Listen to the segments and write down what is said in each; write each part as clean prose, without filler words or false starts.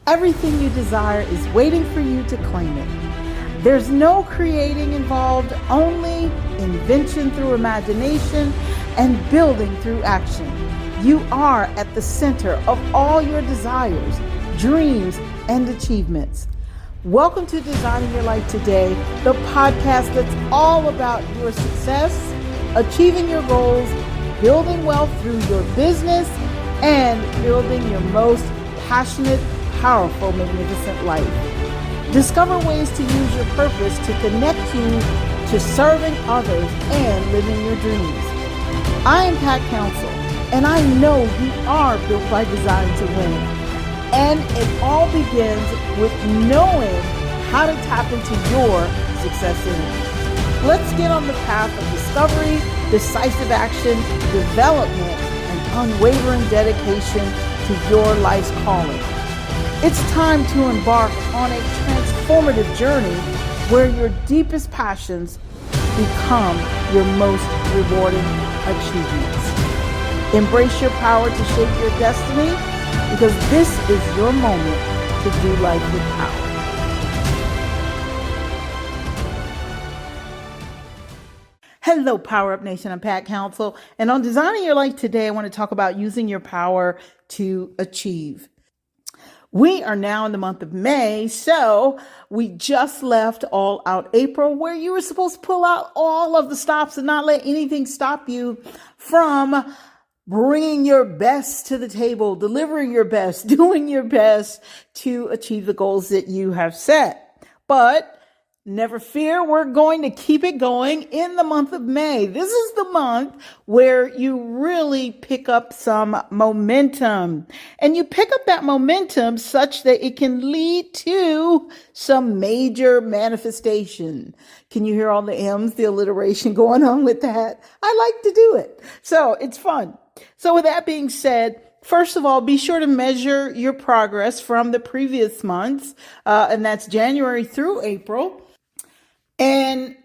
Everything you desire is waiting for you to claim it. There's no creating involved, only invention through imagination and building through action. You are at the center of all your desires, dreams, and achievements. Welcome to Designing Your Life Today, the podcast that's all about your success, achieving your goals, building wealth through your business, and building your most passionate, powerful, magnificent life. Discover ways to use your purpose to connect you to serving others and living your dreams. I am Pat Council, and I know you are built by design to win. And it all begins with knowing how to tap into your success energy. Let's get on the path of discovery, decisive action, development, and unwavering dedication to your life's calling. It's time to embark on a transformative journey where your deepest passions become your most rewarding achievements. Embrace your power to shape your destiny, because this is your moment to do life with power. Hello, Power Up Nation. I'm Pat Council, and on Designing Your Life Today, I want to talk about using your power to achieve. We are now in the month of May, so we just left All Out April, where you were supposed to pull out all of the stops and not let anything stop you from bringing your best to the table, delivering your best, doing your best to achieve the goals that you have set. But never fear, we're going to keep it going in the month of May. This is the month where you really pick up some momentum. And you pick up that momentum such that it can lead to some major manifestation. Can you hear all the M's, the alliteration going on with that? I like to do it. So it's fun. So with that being said, first of all, be sure to measure your progress from the previous months, and that's January through April. And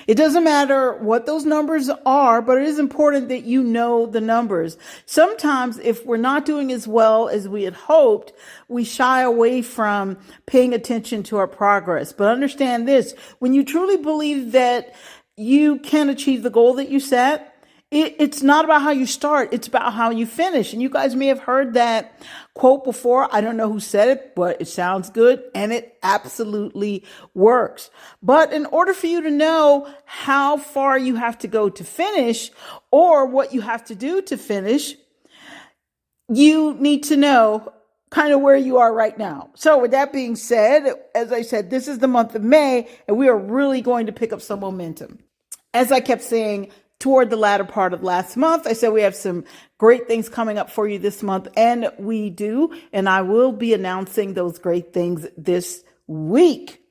it doesn't matter what those numbers are, but it is important that you know the numbers. Sometimes if we're not doing as well as we had hoped, we shy away from paying attention to our progress. But understand this, when you truly believe that you can achieve the goal that you set, it's not about how you start, it's about how you finish. And you guys may have heard that quote before. I don't know who said it, but it sounds good and it absolutely works. But in order for you to know how far you have to go to finish or what you have to do to finish, you need to know kind of where you are right now. So with that being said, as I said, this is the month of May and we are really going to pick up some momentum. As I kept saying, toward the latter part of last month, I said we have some great things coming up for you this month, and we do, and I will be announcing those great things this week.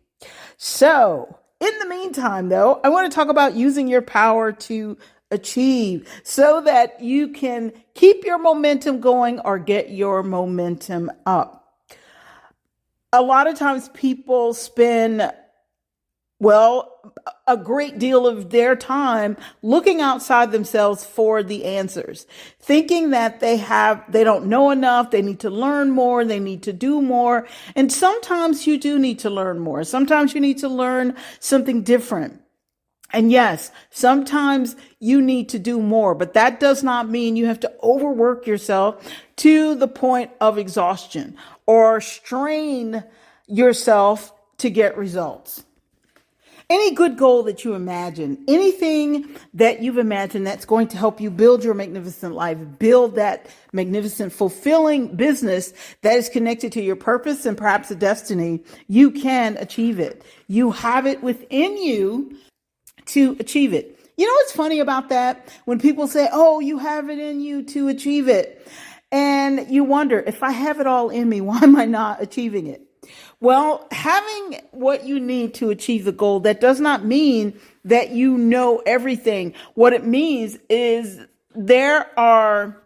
So, in the meantime, though, I want to talk about using your power to achieve so that you can keep your momentum going or get your momentum up. A lot of times people spend a great deal of their time looking outside themselves for the answers, thinking that they don't know enough, they need to learn more, they need to do more. And sometimes you do need to learn more. Sometimes you need to learn something different. And yes, sometimes you need to do more, but that does not mean you have to overwork yourself to the point of exhaustion or strain yourself to get results. Any good goal that you imagine, anything that you've imagined that's going to help you build your magnificent life, build that magnificent, fulfilling business that is connected to your purpose and perhaps a destiny, you can achieve it. You have it within you to achieve it. You know what's funny about that? When people say, oh, you have it in you to achieve it. And you wonder, if I have it all in me, why am I not achieving it? Well, having what you need to achieve the goal, that does not mean that you know everything. What it means is there are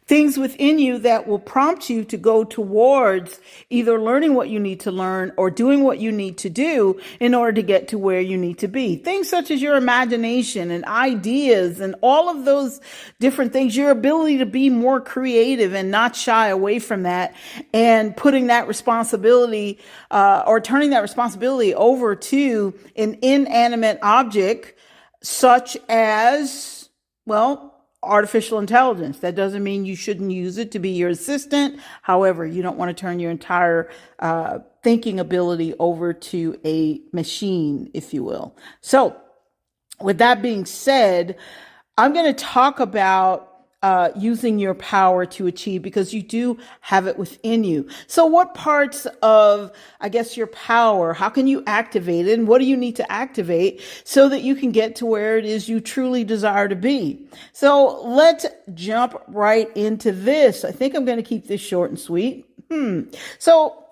things within you that will prompt you to go towards either learning what you need to learn or doing what you need to do in order to get to where you need to be. Things such as your imagination and ideas and all of those different things, your ability to be more creative and not shy away from that, and putting that responsibility or turning that responsibility over to an inanimate object such as, well, artificial intelligence. That doesn't mean you shouldn't use it to be your assistant. However, you don't want to turn your entire thinking ability over to a machine, if you will. So with that being said, I'm going to talk about using your power to achieve, because you do have it within you. So what parts of, I guess, your power, how can you activate it, and what do you need to activate so that you can get to where it is you truly desire to be? So let's jump right into this. I think I'm going to keep this short and sweet. So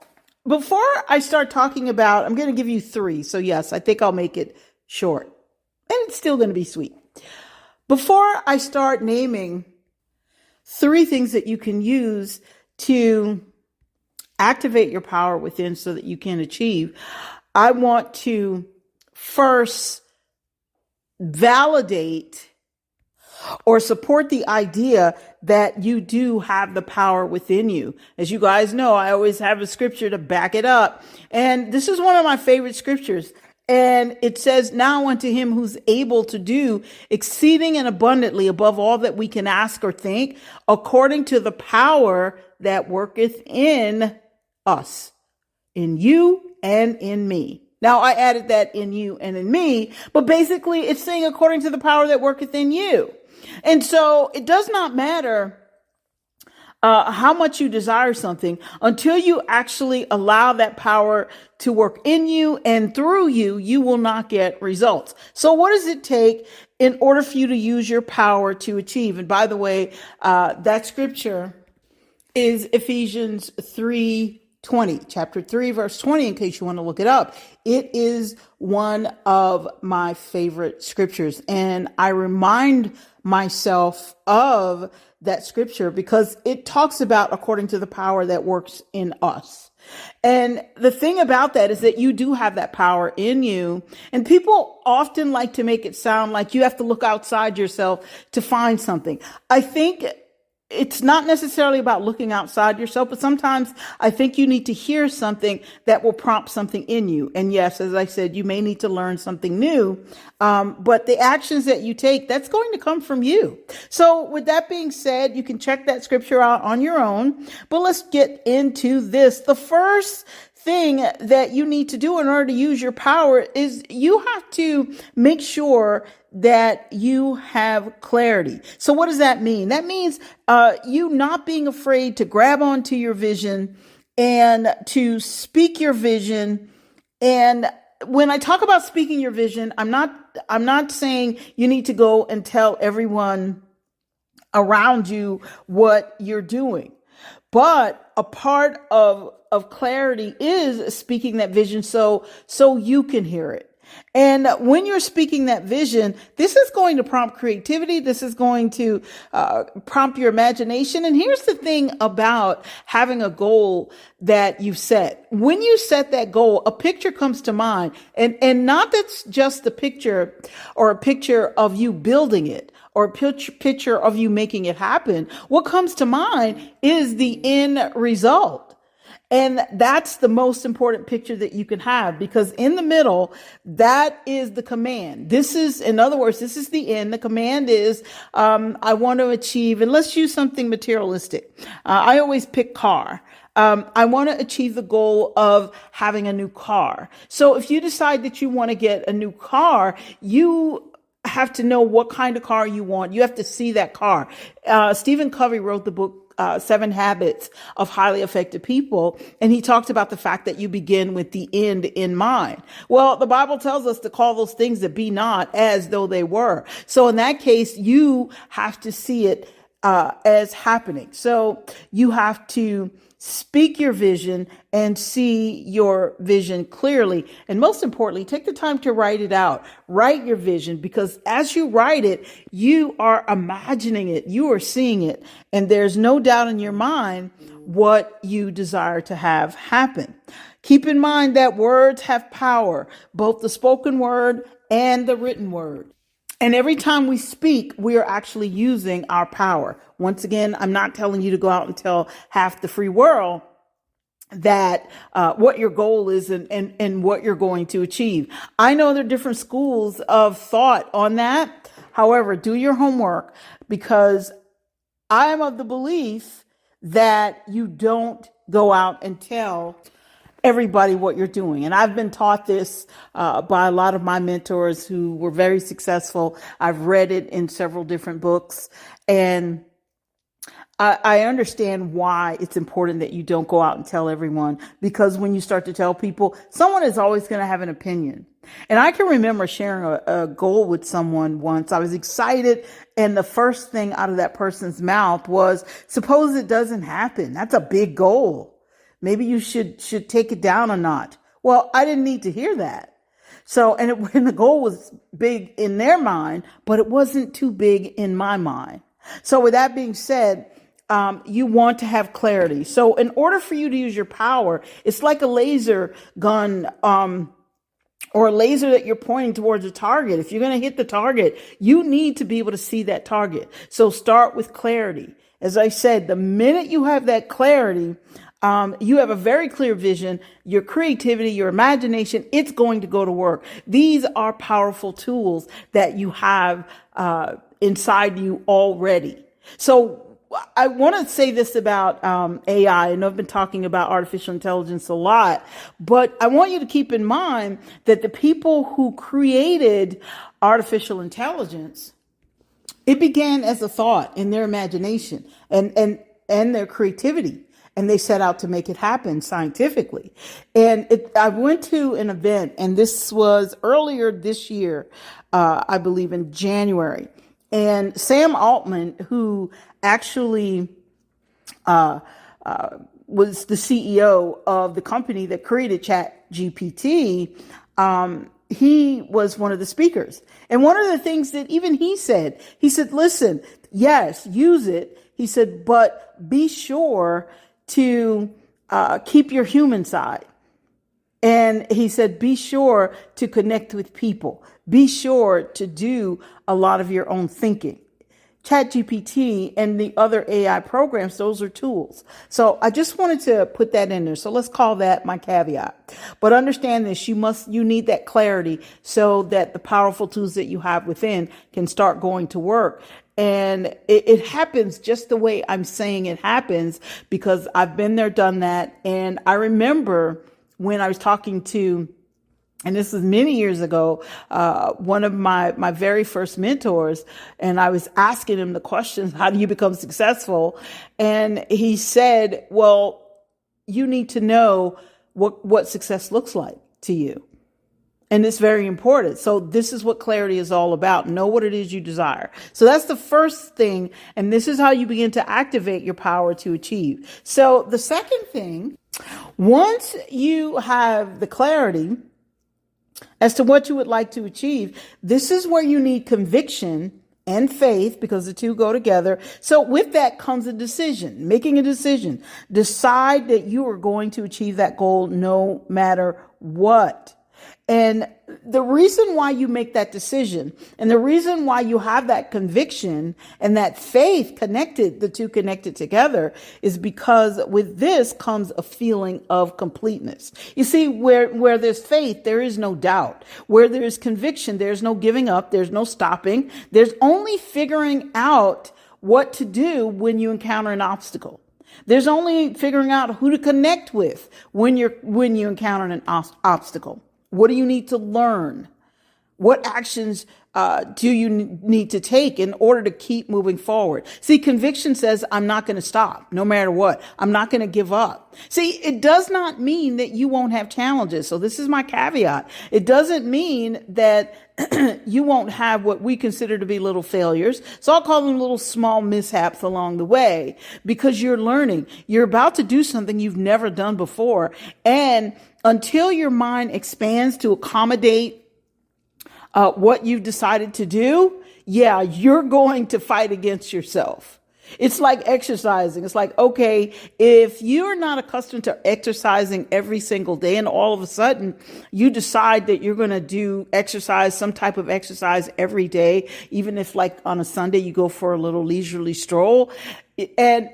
before I start talking about, I'm going to give you 3. So yes, I think I'll make it short, and it's still going to be sweet. Before I start naming 3 things that you can use to activate your power within so that you can achieve, I want to first validate or support the idea that you do have the power within you. As you guys know, I always have a scripture to back it up. And this is one of my favorite scriptures. And it says, now unto him who's able to do exceeding and abundantly above all that we can ask or think, according to the power that worketh in us, in you and in me. Now, I added that in you and in me, but basically it's saying according to the power that worketh in you. And so it does not matter how much you desire something until you actually allow that power to work in you and through you, you will not get results. So what does it take in order for you to use your power to achieve? And by the way, that scripture is Ephesians 3:20, chapter 3, verse 20, in case you want to look it up. It is one of my favorite scriptures. And I remind myself of that scripture because it talks about according to the power that works in us. And the thing about that is that you do have that power in you. And people often like to make it sound like you have to look outside yourself to find something. I think it's not necessarily about looking outside yourself, but sometimes I think you need to hear something that will prompt something in you. And yes, as I said, you may need to learn something new, but the actions that you take, that's going to come from you. So with that being said, you can check that scripture out on your own, but let's get into this. The first thing that you need to do in order to use your power is you have to make sure that you have clarity. So what does that mean? That means you not being afraid to grab onto your vision and to speak your vision. And when I talk about speaking your vision, I'm not saying you need to go and tell everyone around you what you're doing. But a part of clarity is speaking that vision so you can hear it. And when you're speaking that vision, this is going to prompt creativity. This is going to prompt your imagination. And here's the thing about having a goal that you set. When you set that goal, a picture comes to mind, and not that's just a picture or a picture of you building it, or a picture of you making it happen. What comes to mind is the end result. And that's the most important picture that you can have, because in the middle, that is the command. This is, in other words, this is the end. The command is, I want to achieve, and let's use something materialistic. I always pick car. I want to achieve the goal of having a new car. So if you decide that you want to get a new car, you have to know what kind of car you want. You have to see that car. Stephen Covey wrote the book, 7 Habits of Highly Effective People. And he talked about the fact that you begin with the end in mind. Well, the Bible tells us to call those things that be not as though they were. So in that case, you have to see it as happening. So you have to Speak your vision and see your vision clearly. And most importantly, take the time to write it out. Write your vision, because as you write it, you are imagining it, you are seeing it, and there's no doubt in your mind what you desire to have happen. Keep in mind that words have power, both the spoken word and the written word. And every time we speak, we are actually using our power. Once again, I'm not telling you to go out and tell half the free world that what your goal is and what you're going to achieve. I know there are different schools of thought on that. However, do your homework, because I am of the belief that you don't go out and tell everybody what you're doing. And I've been taught this by a lot of my mentors who were very successful. I've read it in several different books, and I understand why it's important that you don't go out and tell everyone, because when you start to tell people, someone is always going to have an opinion. And I can remember sharing a goal with someone once. I was excited, and the first thing out of that person's mouth was, suppose it doesn't happen. That's a big goal. Maybe you should take it down a notch. Well, I didn't need to hear that. So, and the goal was big in their mind, but it wasn't too big in my mind. So with that being said, you want to have clarity. So in order for you to use your power, it's like a laser gun, or a laser that you're pointing towards a target. If you're going to hit the target, you need to be able to see that target. So start with clarity. As I said, the minute you have that clarity, you have a very clear vision, your creativity, your imagination, it's going to go to work. These are powerful tools that you have inside you already. So I want to say this about AI. I know I've been talking about artificial intelligence a lot, but I want you to keep in mind that the people who created artificial intelligence, it began as a thought in their imagination and their creativity. And they set out to make it happen scientifically. And I went to an event, and this was earlier this year, I believe in January. And Sam Altman, who actually was the CEO of the company that created ChatGPT, he was one of the speakers. And one of the things that even he said, listen, yes, use it. He said, but be sure to keep your human side. And he said, be sure to connect with people. Be sure to do a lot of your own thinking. ChatGPT and the other AI programs, those are tools. So I just wanted to put that in there. So let's call that my caveat. But understand this, you need that clarity so that the powerful tools that you have within can start going to work. And it happens just the way I'm saying it happens, because I've been there, done that. And I remember when I was talking to, and this was many years ago, one of my very first mentors, and I was asking him the questions, how do you become successful? And he said, well, you need to know what success looks like to you. And it's very important. So this is what clarity is all about. Know what it is you desire. So that's the first thing. And this is how you begin to activate your power to achieve. So the second thing, once you have the clarity as to what you would like to achieve, this is where you need conviction and faith, because the two go together. So with that comes a decision, making a decision. Decide that you are going to achieve that goal no matter what. And the reason why you make that decision, and the reason why you have that conviction and that faith connected, the two connected together, is because with this comes a feeling of completeness. You see, where there's faith, there is no doubt. Where there is conviction, there's no giving up. There's no stopping. There's only figuring out what to do when you encounter an obstacle. There's only figuring out who to connect with when you encounter an obstacle. What do you need to learn? What actions do you need to take in order to keep moving forward? See, conviction says, I'm not going to stop no matter what. I'm not going to give up. See, it does not mean that you won't have challenges. So this is my caveat. It doesn't mean that you won't have what we consider to be little failures. So I'll call them little small mishaps along the way, because you're learning. You're about to do something you've never done before. And until your mind expands to accommodate what you've decided to do, yeah, you're going to fight against yourself. It's like exercising. It's like, okay, if you're not accustomed to exercising every single day and all of a sudden you decide that you're going to do exercise, some type of exercise every day, even if like on a Sunday you go for a little leisurely stroll, and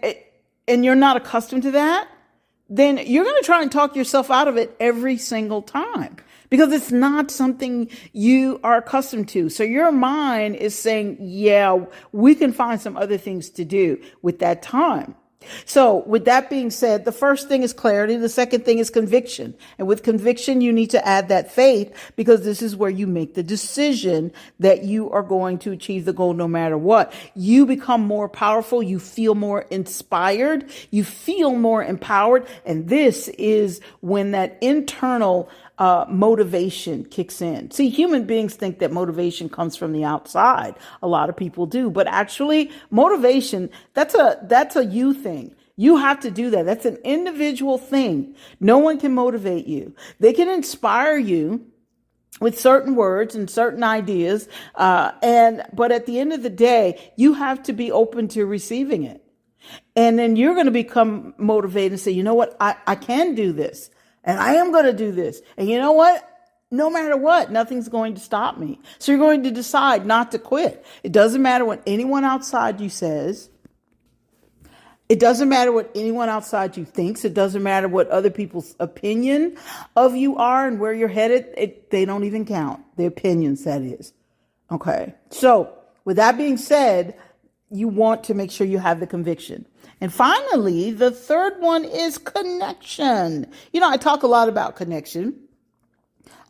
you're not accustomed to that, then you're going to try and talk yourself out of it every single time, because it's not something you are accustomed to. So your mind is saying, yeah, we can find some other things to do with that time. So with that being said, the first thing is clarity. The second thing is conviction. And with conviction, you need to add that faith, because this is where you make the decision that you are going to achieve the goal no matter what. You become more powerful. You feel more inspired. You feel more empowered. And this is when that internal motivation kicks in. See, human beings think that motivation comes from the outside. A lot of people do, but actually motivation, that's a you thing. You have to do that. That's an individual thing. No one can motivate you. They can inspire you with certain words and certain ideas. But at the end of the day, you have to be open to receiving it. And then you're going to become motivated and say, you know what? I can do this. And I am going to do this. And you know what? No matter what, nothing's going to stop me. So you're going to decide not to quit. It doesn't matter what anyone outside you says. It doesn't matter what anyone outside you thinks. It doesn't matter what other people's opinion of you are and where you're headed. They don't even count. The opinions, that is. Okay. So with that being said, you want to make sure you have the conviction. And finally, the third one is connection. You know, I talk a lot about connection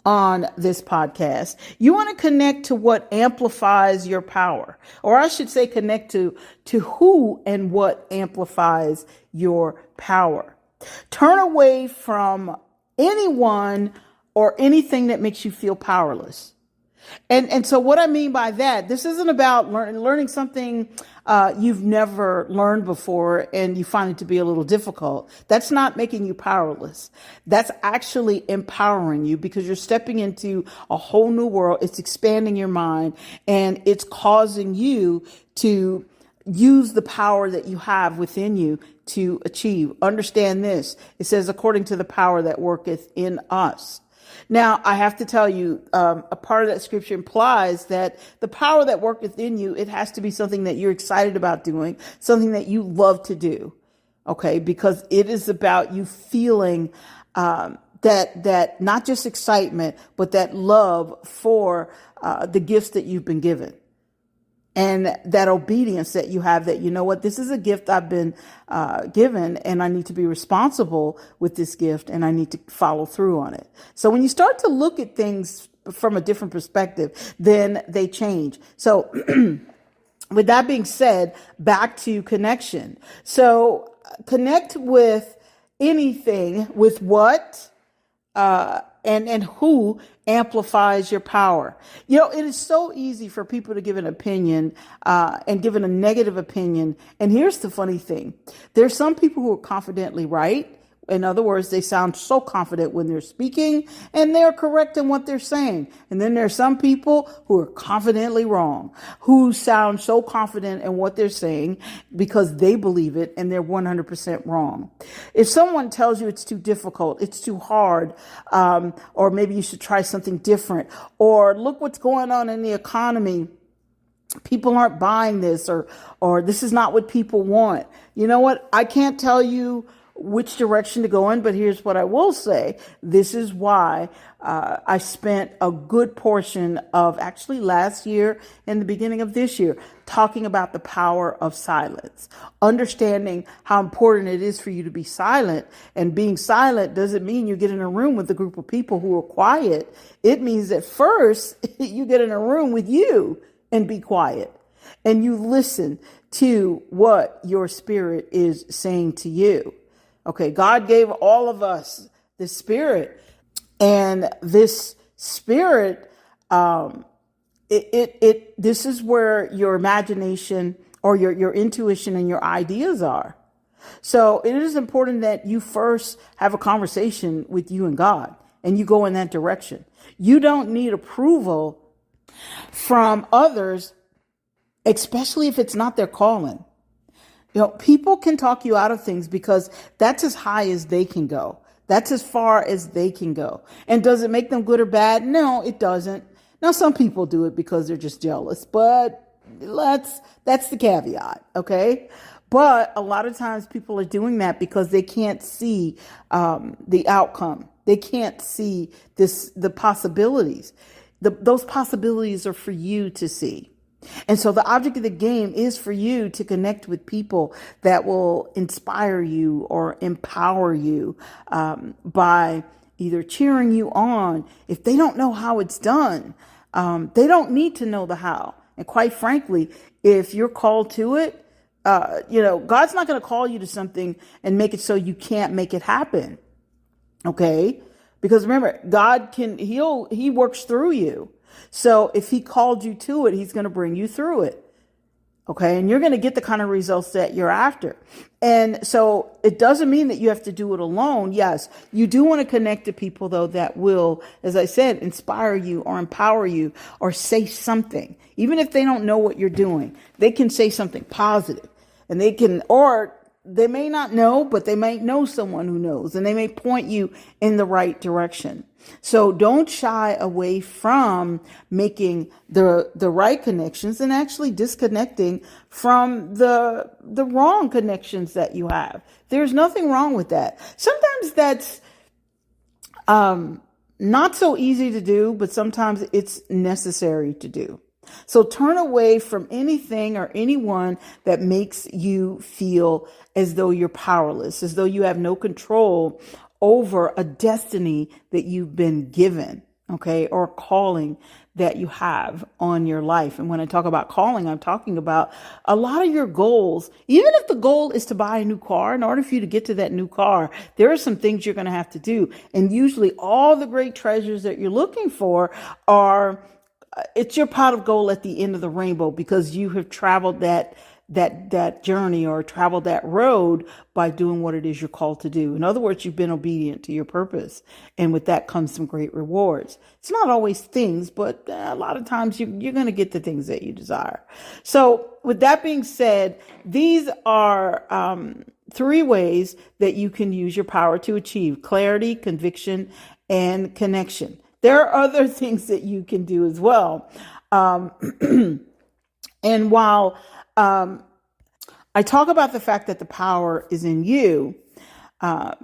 on this podcast. You want to connect to what amplifies your power, or I should say connect to who and what amplifies your power. Turn away from anyone or anything that makes you feel powerless. And so what I mean by that, this isn't about learning something you've never learned before and you find it to be a little difficult. That's not making you powerless. That's actually empowering you, because you're stepping into a whole new world. It's expanding your mind, and it's causing you to use the power that you have within you to achieve. Understand this. It says, according to the power that worketh in us. Now, I have to tell you, a part of that scripture implies that the power that worketh in you, it has to be something that you're excited about doing, something that you love to do. Okay, because it is about you feeling that not just excitement, but that love for the gifts that you've been given. And that obedience that you have, that, you know what, this is a gift I've been given, and I need to be responsible with this gift, and I need to follow through on it. So when you start to look at things from a different perspective, then they change. So with that being said, back to connection. So connect with anything, with what and who amplifies your power. You know, it is so easy for people to give an opinion and give a negative opinion. And here's the funny thing. There's some people who are confidently right. In other words, they sound so confident when they're speaking, and they're correct in what they're saying. And then there's some people who are confidently wrong, who sound so confident in what they're saying because they believe it, and they're 100% wrong. If someone tells you it's too difficult, it's too hard, or maybe you should try something different, or look what's going on in the economy, people aren't buying this, or this is not what people want. You know what? I can't tell you which direction to go in. But here's what I will say. This is why I spent a good portion of actually last year and the beginning of this year talking about the power of silence, understanding how important it is for you to be silent. And being silent doesn't mean you get in a room with a group of people who are quiet. It means that first you get in a room with you and be quiet, and you listen to what your spirit is saying to you. Okay, God gave all of us the spirit, and this spirit, this is where your imagination or your intuition and your ideas are. So it is important that you first have a conversation with you and God, and you go in that direction. You don't need approval from others, especially if it's not their calling. People can talk you out of things because that's as high as they can go. That's as far as they can go. And does it make them good or bad? No, it doesn't. Now, some people do it because they're just jealous, but that's the caveat. Okay. But a lot of times people are doing that because they can't see the outcome. They can't see the possibilities. Those possibilities are for you to see. And so the object of the game is for you to connect with people that will inspire you or empower you by either cheering you on. If they don't know how it's done, they don't need to know the how. And quite frankly, if you're called to it, God's not going to call you to something and make it so you can't make it happen. Okay? Because remember, God he works through you. So if he called you to it, he's going to bring you through it. Okay. And you're going to get the kind of results that you're after. And so it doesn't mean that you have to do it alone. Yes, you do want to connect to people, though, that will, as I said, inspire you or empower you or say something. Even if they don't know what you're doing, they can say something positive, and or they may not know, but they might know someone who knows, and they may point you in the right direction. So don't shy away from making the right connections and actually disconnecting from the wrong connections that you have. There's nothing wrong with that. Sometimes that's not so easy to do, but sometimes it's necessary to do. So turn away from anything or anyone that makes you feel as though you're powerless, as though you have no control over a destiny that you've been given, okay, or a calling that you have on your life. And when I talk about calling, I'm talking about a lot of your goals. Even if the goal is to buy a new car, in order for you to get to that new car, there are some things you're going to have to do. And usually all the great treasures that you're looking for it's your pot of gold at the end of the rainbow, because you have traveled that journey or traveled that road by doing what it is you're called to do. In other words, you've been obedient to your purpose. And with that comes some great rewards. It's not always things, but a lot of times you're going to get the things that you desire. So with that being said, these are 3 ways that you can use your power to achieve clarity, conviction, and connection. There are other things that you can do as well. And while I talk about the fact that the power is in you, the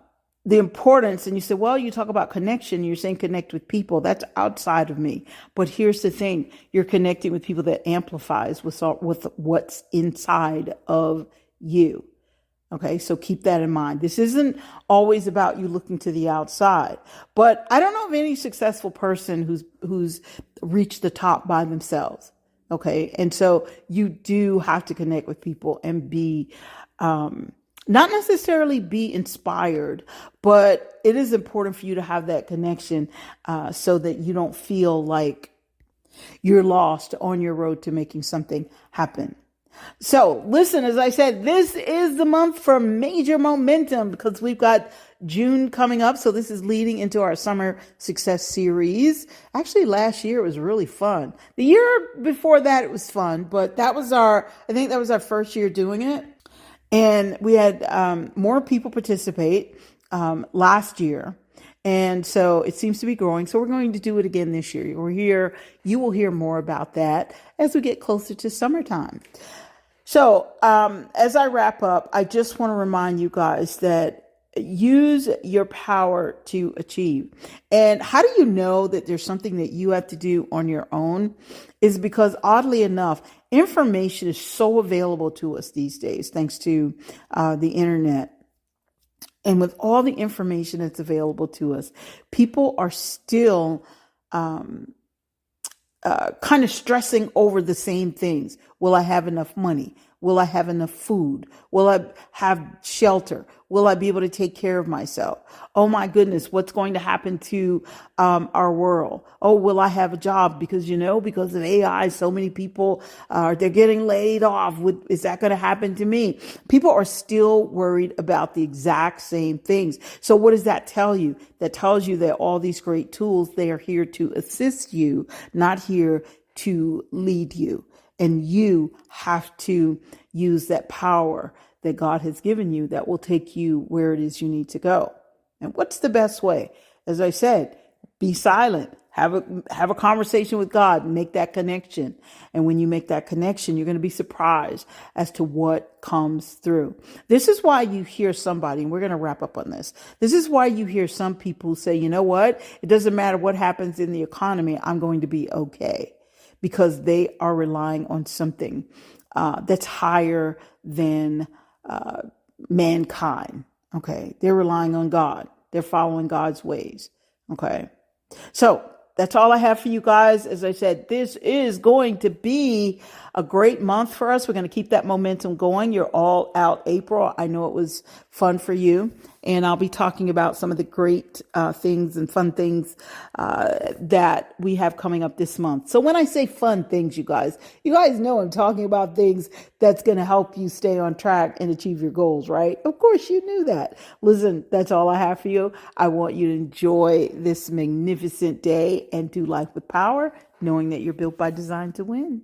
importance, and you say, well, you talk about connection, you're saying connect with people. That's outside of me. But here's the thing. You're connecting with people that amplifies with what's inside of you. Okay, so keep that in mind. This isn't always about you looking to the outside, but I don't know of any successful person who's reached the top by themselves. Okay, and so you do have to connect with people and be, not necessarily be inspired, but it is important for you to have that connection so that you don't feel like you're lost on your road to making something happen. So listen, as I said, this is the month for major momentum because we've got June coming up. So this is leading into our summer success series. Actually, last year it was really fun. The year before that, it was fun, but I think that was our first year doing it. And we had more people participate last year. And so it seems to be growing. So we're going to do it again this year. You will hear more about that as we get closer to summertime. So as I wrap up, I just want to remind you guys that use your power to achieve. And how do you know that there's something that you have to do on your own? Is because oddly enough, information is so available to us these days, thanks to the internet. And with all the information that's available to us, people are still kind of stressing over the same things. Will I have enough money? Will I have enough food? Will I have shelter? Will I be able to take care of myself? Oh my goodness, what's going to happen to our world? Oh, will I have a job? Because, because of AI, so many people they're getting laid off. Is that going to happen to me? People are still worried about the exact same things. So what does that tell you? That tells you that all these great tools, they are here to assist you, not here to lead you. And you have to use that power that God has given you that will take you where it is you need to go. And what's the best way? As I said, be silent. Have a conversation with God and make that connection. And when you make that connection, you're going to be surprised as to what comes through. This is why you hear somebody, and we're going to wrap up on this. This is why you hear some people say, you know what? It doesn't matter what happens in the economy. I'm going to be okay. Because they are relying on something that's higher than mankind. Okay. They're relying on God. They're following God's ways. Okay. So that's all I have for you guys. As I said, this is going to be a great month for us. We're going to keep that momentum going. You're all out April. I know it was fun for you. And I'll be talking about some of the great things and fun things that we have coming up this month. So when I say fun things, you guys know I'm talking about things that's going to help you stay on track and achieve your goals, right? Of course, you knew that. Listen, that's all I have for you. I want you to enjoy this magnificent day and do life with power, knowing that you're built by design to win.